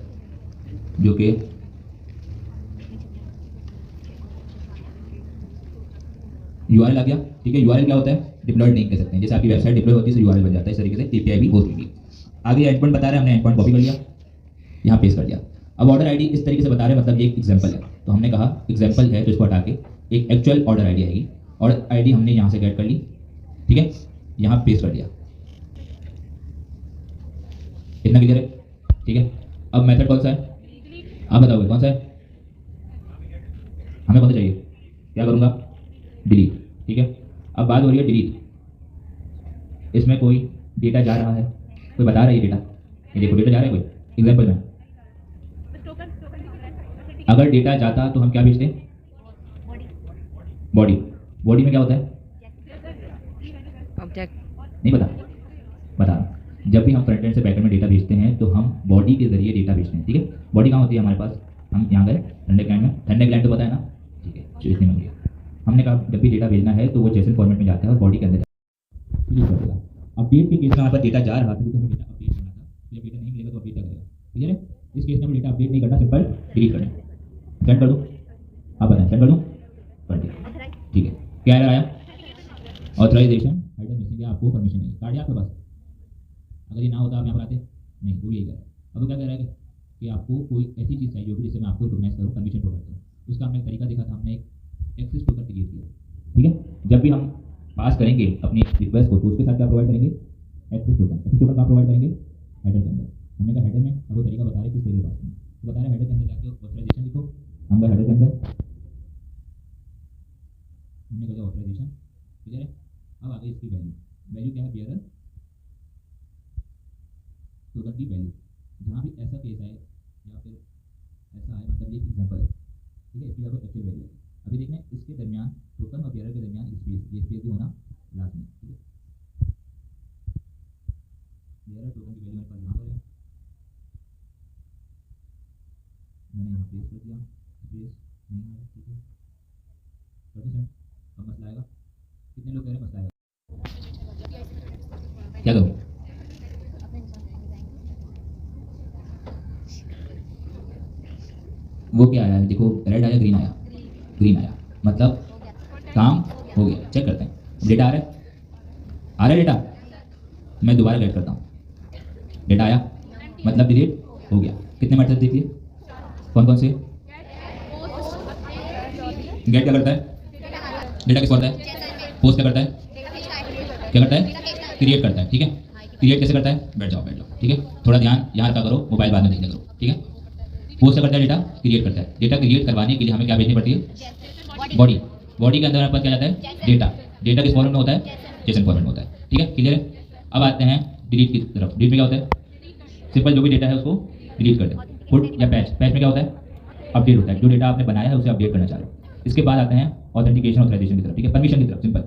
जो कि यूआरएल आ गया। ठीक है, यूआरएल क्या होता है, डिप्लॉयड लिंक कह सकते हैं, जैसे आपकी वेबसाइट डिप्लॉय होती है तो यूआरएल बन जाता है, इस तरीके से एपीआई भी होस्ट होगी। आगे एंड पॉइंट बता रहे हैं, हमने एंड पॉइंट कॉपी कर लिया, यहाँ पेस्ट कर दिया। अब ऑर्डर आईडी इस तरीके से बता रहे हैं, मतलब ये एक एग्जांपल है, तो हमने कहा एग्जांपल है तो इसको हटा के एक एक्चुअल ऑर्डर आईडी आएगी। ऑर्डर आईडी हमने यहाँ से गेट कर ली, ठीक है, यहाँ पेस्ट कर दिया, इतना क्लियर है। ठीक है, अब मेथड कौन सा है, आप बताओगे कौन सा है, हमें कौन सा चाहिए, क्या करूँगा, डिलीट। ठीक है, अब बात हो रही है डिलीट, इसमें कोई डेटा जा रहा है, कोई बता रहा है ये डेटा, ये देखो डेटा जा रहा है कोई एग्जांपल में। अगर डेटा जाता तो हम क्या भेजते, बॉडी। बॉडी में क्या होता है, ऑब्जेक्ट, नहीं पता, बता। जब भी हम फ्रंट एंड से बैक एंड में डेटा भेजते हैं तो हम बॉडी के जरिए डेटा भेजते हैं। ठीक है, बॉडी कहाँ होती है हमारे पास, हम यहाँ गए ठंडे क्लाइंट में, ठंडे क्लाइंट तो पता है ना, ठीक है, जो इतनी मंगी। हमने कहा जब भी डेटा भेजना है तो वो जेसन फॉर्मेट में जाता है और बॉडी के अंदर जाता है। अपडेट के केस में हमारे पास डेटा जा रहा था क्योंकि हमें डेटा अपडेट करना था, जब डेटा नहीं मिलेगा तो अपडेट करेगा। क्लियर है, इस केस में हमें डेटा अपडेट नहीं करना, सिंपल डिलीट करना। सेंड कर दूँ, आप बताएं, सेंड कर दूँ, कर दिया। ठीक है, क्या एरर आया, ऑथराइजेशन हेडर मिसिंग है, आपको परमिशन नहीं, कार्ड है आपके पास, अगर ये ना होता आप यहाँ पर आते नहीं, वो यही कह रहा है। अब वो क्या कह रहा है कि आपको कोई ऐसी चीज़ चाहिए होगी जिससे मैं आपको रिकॉग्नाइज करूँ, परमिशन प्रोवाइड करूँ। उसका हमने एक तरीका देखा था, हमने एक एक्सेस टोकन क्रिएट किया। ठीक है, जब भी हम पास करेंगे अपनी रिक्वेस्ट को, तो उसके साथ क्या प्रोवाइड करेंगे, एक्सेस टोकन। एक्सेस टोकन कहाँ प्रोवाइड करेंगे, हेडर के अंदर। हमने कहा हेडर में, अब वो तरीका बता रहे किस तरीके से पास करना, तो बता रहे हेडर के अंदर जाके ऑथराइजेशन लिखो। हम गए हेडर के अंदर, हमने कहा ऑथराइजेशन, ठीक है। अब आगे इसकी वैल्यू, वैल्यू क्या है, बियरर टोकन की वैल्यू। जहाँ भी ऐसा केस आए या फिर ऐसा है, मतलब ये एग्जाम्पल है, ठीक है, इसकी आपको एक्चुअल वैल्यू है। अभी देखना इसके दरमियान, टोकन और बियरर के दरमियान स्पेस, ये स्पेस भी होना लाजमी, ठीक है। बियरर टोकन की वैल्यू मेरे पास यहाँ पर है, मैंने यहाँ पेस्ट कर दिया, स्पेस नहीं है, ठीक है, कर दो सेंड। अब मसला आएगा, कितने लोग कह रहे हैं मसला आएगा, क्या करूँ, वो क्या आया, देखो रेड आया, ग्रीन आया, ग्रीन आया, मतलब काम हो गया। चेक करते हैं, डेटा आ रहा है, आ रहा है डेटा, मैं दोबारा गेट करता हूँ, डेटा आया मतलब डिलीट हो गया। कितने मेथड देखिए, कौन कौन से, गेट क्या करता है, डेटा किस करता है, पोस्ट क्या करता है, क्या करता है, क्रिएट करता है, ठीक है। क्रिएट कैसे करता है, बैठ जाओ, ठीक है, थोड़ा ध्यान यहाँ रखा करो, मोबाइल बाद में देख लिया करो, ठीक है। पोस्ट क्या करता है, डेटा क्रिएट करता है। डेटा क्रिएट करवाने के लिए हमें क्या भेजनी पड़ती है, बॉडी। बॉडी के अंदर हमारे पास क्या जाता है, डेटा। डेटा किस फॉर्मेट में होता है, जेसन फॉर्मेट में होता है, ठीक है, क्लियर है। अब आते हैं डिलीट की तरफ। डिलीट में क्या होता है, सिंपल जो भी डेटा है उसको डिलीट कर दे। पुट या पैच, पैच में क्या होता है, अपडेट होता है, जो डेटा आपने बनाया है उसे अपडेट करना चाह रहे हो। इसके बाद आते हैं ऑथेंटिकेशन, ऑथराइजेशन की तरफ, ठीक है, परमिशन की तरफ। सिंपल,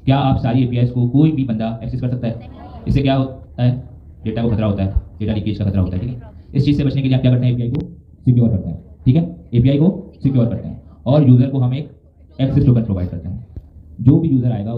क्या आप सारी एपीआईज को कोई भी बंदा एक्सेस कर सकता है, इससे क्या होता है, डेटा को खतरा होता है, डेटा लीकेज का खतरा होता है, ठीक है। इस चीज़ से बचने के लिए आप क्या करते हैं, एपीआई को सिक्योर करते हैं, ठीक है, एपीआई को सिक्योर करते हैं और यूज़र को हम एक एक्सेस टोकन प्रोवाइड करते हैं। जो भी यूज़र आएगा